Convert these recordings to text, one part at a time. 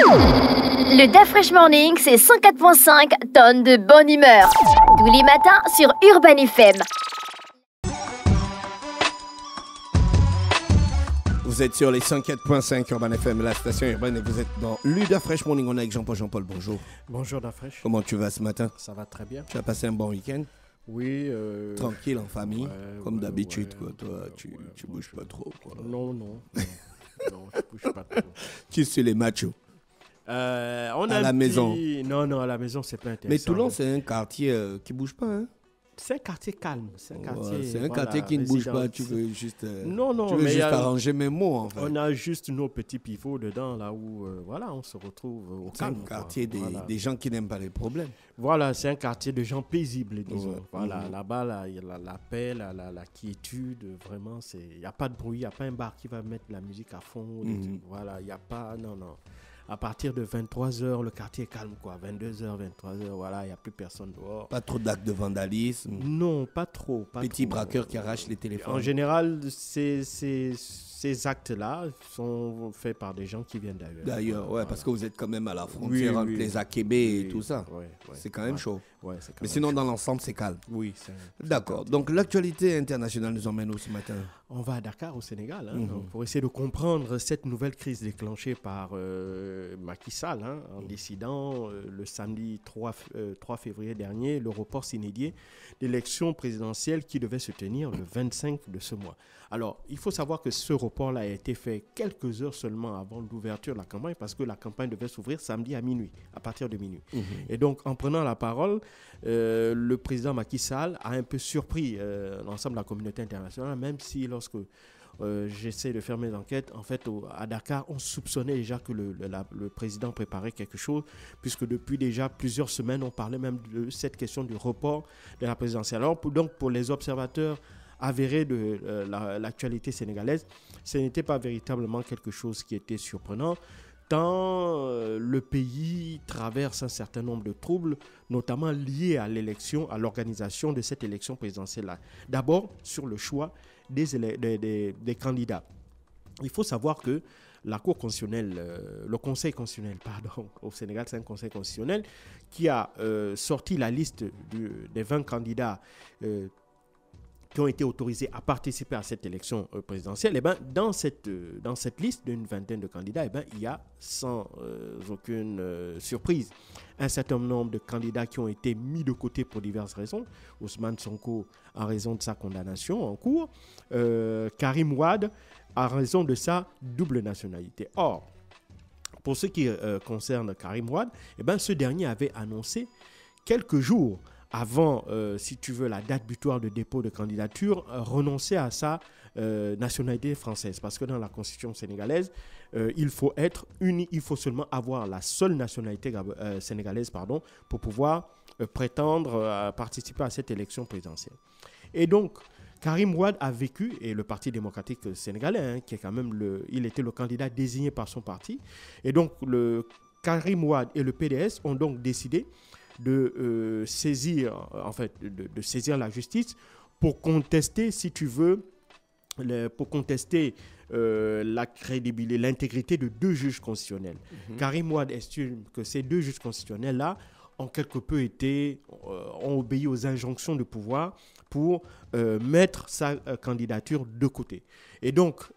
Le Da Fresh Morning, c'est 104.5 tonnes de bonne humeur. Tous les matins sur Urban FM. Vous êtes sur les 104.5 Urban FM, la station urbaine, et vous êtes dans le Da Fresh Morning. On est avec Jean-Paul. Jean-Paul, bonjour. Bonjour Da Fresh. Comment tu vas ce matin? Ça va très bien. Tu as passé un bon week-end? Oui. Tranquille, en famille, comme d'habitude, ouais, quoi. Toi, tu bouges pas trop, quoi. Non, non, je bouge pas trop. Tu suis les matchs On à la maison. Non, à la maison, c'est pas intéressant. Mais Toulon, c'est un quartier qui bouge pas, hein? C'est un quartier calme. C'est un quartier qui ne bouge pas. Tu veux juste, non, tu veux juste arranger mes mots, en fait. On a juste nos petits pivots dedans, là où on se retrouve au calme. C'est un quartier des gens qui n'aiment pas les problèmes. Voilà, c'est un quartier de gens paisibles, disons. Voilà, là-bas, il y a la paix, la quiétude. Vraiment, il n'y a pas de bruit. Il n'y a pas un bar qui va mettre la musique à fond. Voilà, il n'y a pas... Non. À partir de 23h, le quartier est calme, quoi. 22h, 23h, voilà, il n'y a plus personne dehors. Pas trop d'actes de vandalisme? Non, pas trop. Petits braqueurs qui arrachent les téléphones? En général, ces actes-là sont faits par des gens qui viennent d'ailleurs. D'ailleurs, ouais, parce que vous êtes quand même à la frontière entre les Akébé et tout ça. Ouais, c'est quand même chaud. Ouais, c'est quand Mais même sinon, chaud. dans l'ensemble, c'est calme. Oui. D'accord. Donc, l'actualité internationale nous emmène où ce matin? On va à Dakar, au Sénégal, donc, pour essayer de comprendre cette nouvelle crise déclenchée par Macky Sall, en décidant le samedi 3 février dernier le report s'inédié d'élections présidentielles qui devait se tenir le 25 de ce mois. Alors, il faut savoir que ce report-là a été fait quelques heures seulement avant l'ouverture de la campagne, parce que la campagne devait s'ouvrir samedi à minuit, à partir de minuit. Et donc, en prenant la parole, le président Macky Sall a un peu surpris l'ensemble de la communauté internationale, même si lorsque j'essaie de faire mes enquêtes, en fait, à Dakar, on soupçonnait déjà que le président préparait quelque chose, puisque depuis déjà plusieurs semaines, on parlait même de cette question du report de la présidentielle. Alors, donc, pour les observateurs avérés de l'actualité sénégalaise, ce n'était pas véritablement quelque chose qui était surprenant, tant le pays traverse un certain nombre de troubles, notamment liés à l'élection, à l'organisation de cette élection présidentielle-là. D'abord, sur le choix des candidats. Il faut savoir que la Cour constitutionnelle, le Conseil constitutionnel, au Sénégal, c'est un Conseil constitutionnel qui a sorti la liste des 20 candidats qui ont été autorisés à participer à cette élection présidentielle. Et dans cette liste d'une vingtaine de candidats, il y a sans aucune surprise un certain nombre de candidats qui ont été mis de côté pour diverses raisons. Ousmane Sonko en raison de sa condamnation en cours, Karim Wade en raison de sa double nationalité. Or, pour ce qui concerne Karim Wade, ce dernier avait annoncé quelques jours avant, si tu veux, la date butoir de dépôt de candidature, renoncer à sa nationalité française. Parce que dans la constitution sénégalaise, il faut seulement avoir la seule nationalité sénégalaise, pour pouvoir prétendre à participer à cette élection présidentielle. Et donc, Karim Wade a vécu, et le Parti démocratique sénégalais, qui est quand même il était le candidat désigné par son parti. Et donc, Karim Wade et le PDS ont donc décidé de saisir la justice pour contester, si tu veux, la crédibilité, l'intégrité de deux juges constitutionnels. Karim Wade estime que ces deux juges constitutionnels-là ont quelque peu ont obéi aux injonctions de pouvoir pour mettre sa candidature de côté. Et donc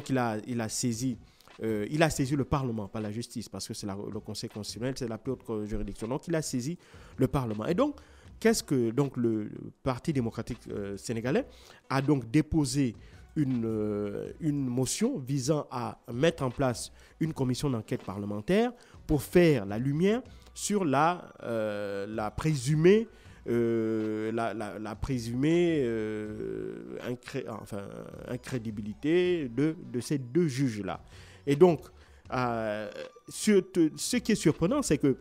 il a saisi le Parlement, pas la justice, parce que c'est le Conseil constitutionnel, c'est la plus haute juridiction. Donc, il a saisi le Parlement. Et donc, le Parti démocratique sénégalais a donc déposé une motion visant à mettre en place une commission d'enquête parlementaire pour faire la lumière sur la présumée incrédibilité de ces deux juges-là. Et donc, ce qui est surprenant, c'est que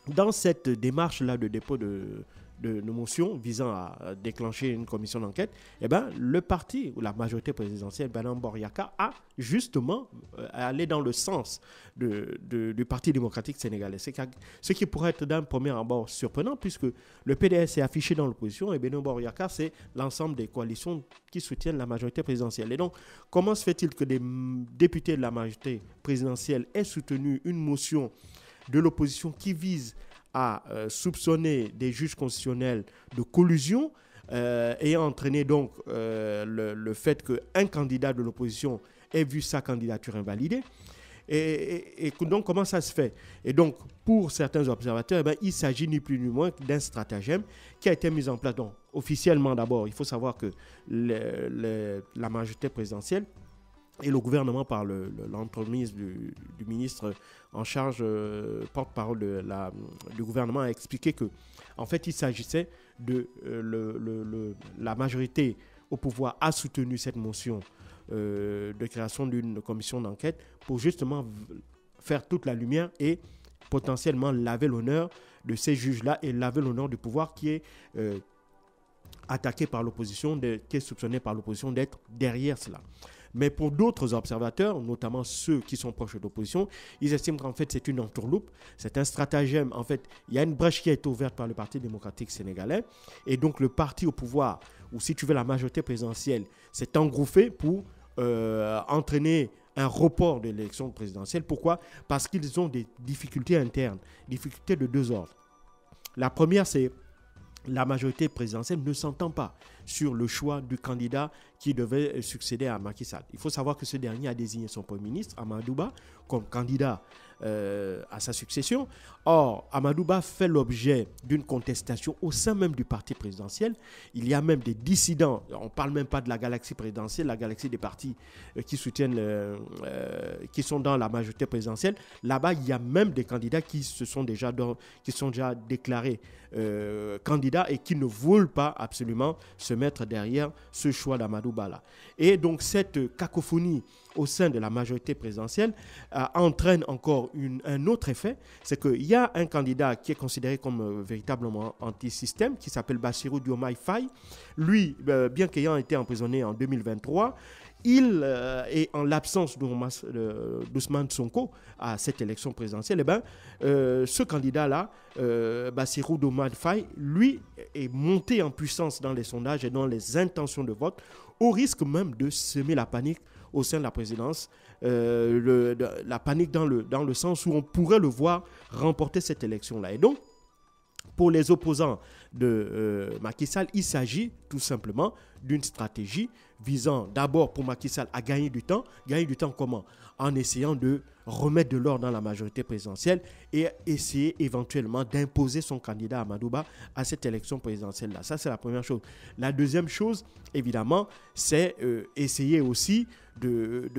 dans cette démarche-là de dépôt de de motion visant à déclencher une commission d'enquête, eh ben, le parti ou la majorité présidentielle, Bernard Boriaka, a justement allé dans le sens du Parti démocratique sénégalais. Ce qui pourrait être d'un premier abord surprenant, puisque le PDS est affiché dans l'opposition et Bernard Boriaka, c'est l'ensemble des coalitions qui soutiennent la majorité présidentielle. Et donc, comment se fait-il que des députés de la majorité présidentielle aient soutenu une motion de l'opposition qui vise à soupçonner des juges constitutionnels de collusion ayant entraîné donc le fait qu'un candidat de l'opposition ait vu sa candidature invalidée. Et donc, comment ça se fait? Et donc, pour certains observateurs, eh bien, il s'agit ni plus ni moins d'un stratagème qui a été mis en place. Donc, officiellement d'abord, il faut savoir que la majorité présidentielle et le gouvernement, par l'entremise du ministre en charge, porte-parole du gouvernement, a expliqué que, en fait, il s'agissait de la majorité au pouvoir a soutenu cette motion de création d'une commission d'enquête pour justement faire toute la lumière et potentiellement laver l'honneur de ces juges-là et laver l'honneur du pouvoir qui est attaqué par l'opposition, qui est soupçonné par l'opposition d'être derrière cela. Mais pour d'autres observateurs, notamment ceux qui sont proches de l'opposition, ils estiment qu'en fait c'est une entourloupe, c'est un stratagème. En fait, il y a une brèche qui a été ouverte par le Parti démocratique sénégalais et donc le parti au pouvoir, ou si tu veux la majorité présidentielle, s'est engouffré pour entraîner un report de l'élection présidentielle. Pourquoi? Parce qu'ils ont des difficultés internes, difficultés de deux ordres. La première, c'est la majorité présidentielle ne s'entend pas sur le choix du candidat qui devait succéder à Macky Sall. Il faut savoir que ce dernier a désigné son Premier ministre, Amadou Ba, comme candidat à sa succession. Or, Amadou Ba fait l'objet d'une contestation au sein même du parti présidentiel. Il y a même des dissidents, on ne parle même pas de la galaxie présidentielle, la galaxie des partis qui soutiennent, qui sont dans la majorité présidentielle. Là-bas, il y a même des candidats qui sont déjà déclarés candidats et qui ne veulent pas absolument se mettre derrière ce choix d'Amadou Ba là. Et donc, cette cacophonie au sein de la majorité présidentielle entraîne encore un autre effet, c'est qu'il y a un candidat qui est considéré comme véritablement anti-système, qui s'appelle Bassirou Diomaye Faye. Lui, bien qu'ayant été emprisonné en 2023, il est en l'absence d'Ousmane Sonko à cette élection présidentielle. Eh ben, ce candidat-là, Bassirou Diomaye Faye, lui, est monté en puissance dans les sondages et dans les intentions de vote, au risque même de semer la panique au sein de la présidence, la panique dans le sens où on pourrait le voir remporter cette élection-là. Et donc, pour les opposants de Macky Sall, il s'agit tout simplement d'une stratégie visant d'abord pour Macky Sall à gagner du temps. Gagner du temps comment? En essayant de remettre de l'ordre dans la majorité présidentielle et essayer éventuellement d'imposer son candidat Amadou Ba à cette élection présidentielle-là. Ça, c'est la première chose. La deuxième chose, évidemment, c'est essayer aussi de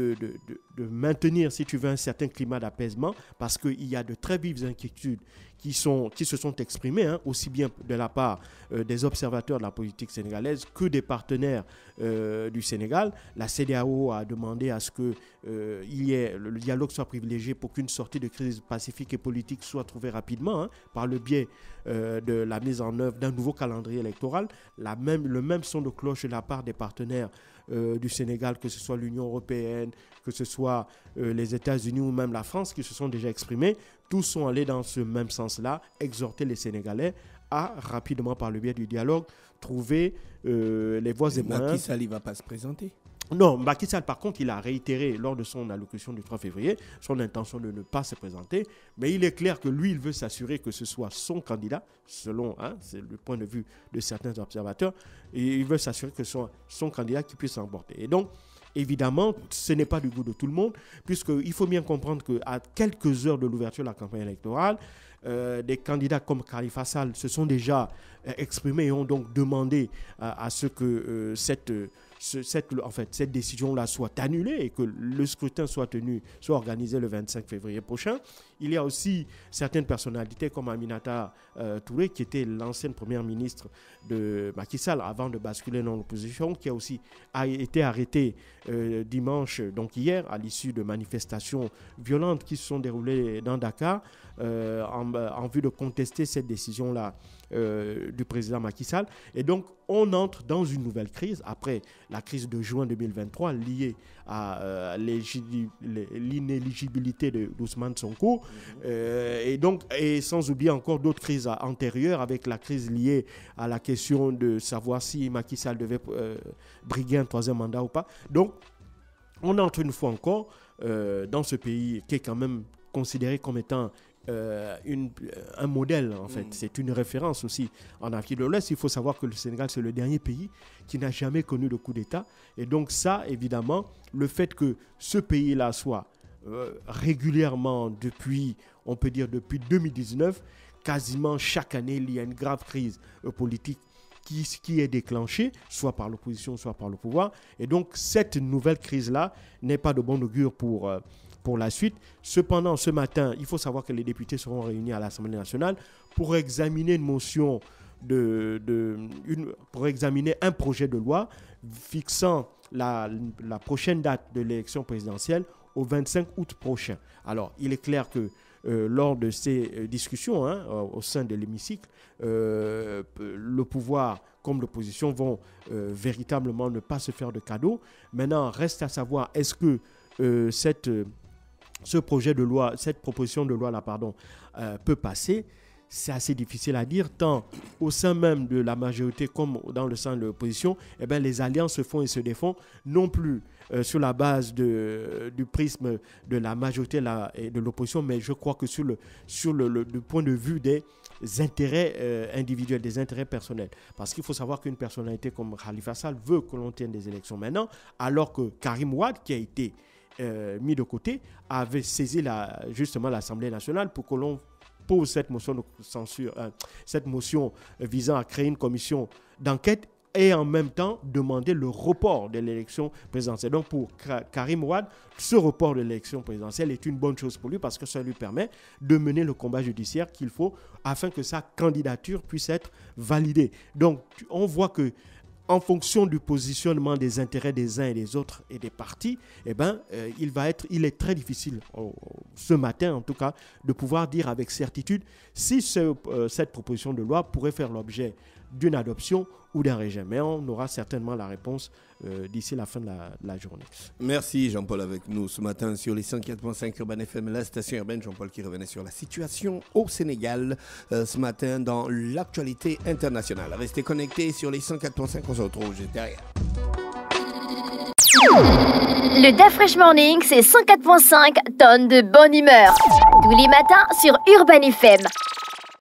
maintenir, si tu veux, un certain climat d'apaisement, parce qu'il y a de très vives inquiétudes qui se sont exprimées, aussi bien de la part des observateurs de la politique sénégalaise que des partenaires du Sénégal. La CEDEAO a demandé à ce que le dialogue soit privilégié pour qu'une sortie de crise pacifique et politique soit trouvée rapidement, par le biais de la mise en œuvre d'un nouveau calendrier électoral. Le même son de cloche de la part des partenaires du Sénégal, que ce soit l'Union européenne, que ce soit les États-Unis ou même la France qui se sont déjà exprimés. Tous sont allés dans ce même sens-là, exhorter les Sénégalais à rapidement, par le biais du dialogue, trouver les voies et moyens. Macky Sall ne va pas se présenter? Non, Macky Sall, par contre, il a réitéré lors de son allocution du 3 février son intention de ne pas se présenter. Mais il est clair que lui, il veut s'assurer que ce soit son candidat, selon c'est le point de vue de certains observateurs. Et il veut s'assurer que ce soit son candidat qui puisse l'emporter. Et donc, évidemment, ce n'est pas du goût de tout le monde, puisqu'il faut bien comprendre qu'à quelques heures de l'ouverture de la campagne électorale, des candidats comme Khalifa Sall se sont déjà exprimés et ont donc demandé à ce que cette décision-là soit annulée et que le scrutin soit organisé le 25 février prochain. Il y a aussi certaines personnalités comme Aminata Touré, qui était l'ancienne première ministre de Macky Sall avant de basculer dans l'opposition, qui a été arrêtée dimanche, donc hier, à l'issue de manifestations violentes qui se sont déroulées dans Dakar, en en vue de contester cette décision-là du président Macky Sall. Et donc, on entre dans une nouvelle crise après la crise de juin 2023 liée à l'inéligibilité d'Ousmane Sonko. Et sans oublier encore d'autres crises antérieures avec la crise liée à la question de savoir si Macky Sall devait briguer un troisième mandat ou pas. Donc, on entre une fois encore dans ce pays qui est quand même considéré comme étant un modèle, en fait. C'est une référence aussi en Afrique de l'Ouest. Il faut savoir que le Sénégal, c'est le dernier pays qui n'a jamais connu de coup d'État. Et donc ça, évidemment, le fait que ce pays-là soit régulièrement on peut dire depuis 2019, quasiment chaque année, il y a une grave crise politique qui est déclenchée, soit par l'opposition, soit par le pouvoir. Et donc, cette nouvelle crise-là n'est pas de bon augure pour la suite. Cependant, ce matin, il faut savoir que les députés seront réunis à l'Assemblée nationale pour examiner une motion pour examiner un projet de loi fixant la prochaine date de l'élection présidentielle au 25 août prochain. Alors, il est clair que lors de ces discussions au sein de l'hémicycle, le pouvoir comme l'opposition vont véritablement ne pas se faire de cadeaux. Maintenant, reste à savoir, est-ce que cette proposition de loi peut passer? C'est assez difficile à dire, tant au sein même de la majorité comme dans le sein de l'opposition, les alliances se font et se défont, non plus sur la base du prisme de la majorité et de l'opposition, mais je crois que sur le point de vue des intérêts individuels, des intérêts personnels. Parce qu'il faut savoir qu'une personnalité comme Khalifa Sall veut que l'on tienne des élections maintenant, alors que Karim Wade, qui a été mis de côté, avait saisi justement l'Assemblée nationale pour que l'on pose cette motion de censure, cette motion visant à créer une commission d'enquête et en même temps demander le report de l'élection présidentielle. Donc pour Karim Wade, ce report de l'élection présidentielle est une bonne chose pour lui parce que ça lui permet de mener le combat judiciaire qu'il faut afin que sa candidature puisse être validée. Donc on voit que en fonction du positionnement des intérêts des uns et des autres et des partis, il est très difficile, ce matin en tout cas, de pouvoir dire avec certitude si cette proposition de loi pourrait faire l'objet d'une adoption ou d'un rejet. Mais on aura certainement la réponse d'ici la fin de la journée. Merci Jean-Paul avec nous ce matin sur les 104.5 Urban FM, la station urbaine. Jean-Paul qui revenait sur la situation au Sénégal ce matin dans l'actualité internationale. Restez connectés sur les 104.5, on se retrouve juste derrière. Le DA Fresh Morning, c'est 104.5 tonnes de bonne humeur. Tous les matins sur Urban FM.